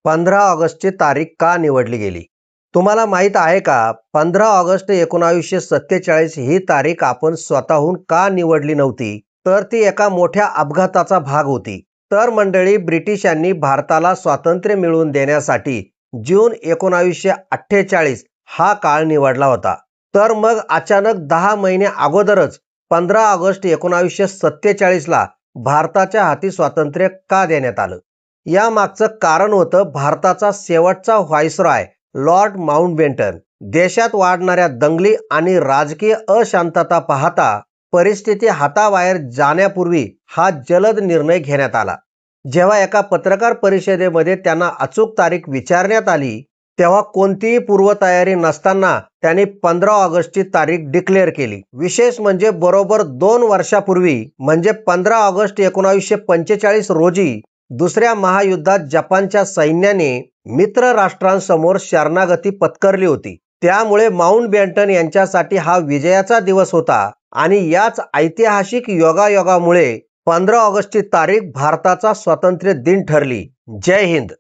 15 ऑगस्टची तारीख का निवडली गेली? तुम्हाला माहीत आहे का? 15 ऑगस्ट 1947 ही तारीख आपण स्वतःहून का निवडली नव्हती? तर ती एका मोठ्या अपघाताचा भाग होती. तर मंडळी, ब्रिटिशांनी भारताला स्वातंत्र्य मिळवून देण्यासाठी जून 1948 हा काळ निवडला होता. तर मग अचानक 10 महिने अगोदरच 15 ऑगस्ट 1947ला भारताच्या हाती स्वातंत्र्य का देण्यात आलं? या मागचं कारण होतं भारताचा शेवटचा व्हाईसरॉय लॉर्ड माउंटबॅटन. देशात वाढणाऱ्या दंगली आणि राजकीय अशांतता पाहता परिस्थिती हाताबाहेर जाण्यापूर्वी हा जलद निर्णय घेण्यात आला. जेव्हा एका पत्रकार परिषदेमध्ये त्यांना अचूक तारीख विचारण्यात आली, तेव्हा कोणतीही पूर्वतयारी नसताना त्यांनी 15 ऑगस्टची तारीख डिक्लेअर केली. विशेष म्हणजे बरोबर 2 वर्षापूर्वी म्हणजे 15 ऑगस्ट 1945 रोजी दुसऱ्या महायुद्धात जपानच्या सैन्याने मित्र राष्ट्रांसमोर शरणागती पत्करली होती. त्यामुळे माउंटबॅटन यांच्यासाठी हा विजयाचा दिवस होता आणि याच ऐतिहासिक योगायोगामुळे 15 ऑगस्टची तारीख भारताचा स्वातंत्र्य दिन ठरली. जय हिंद.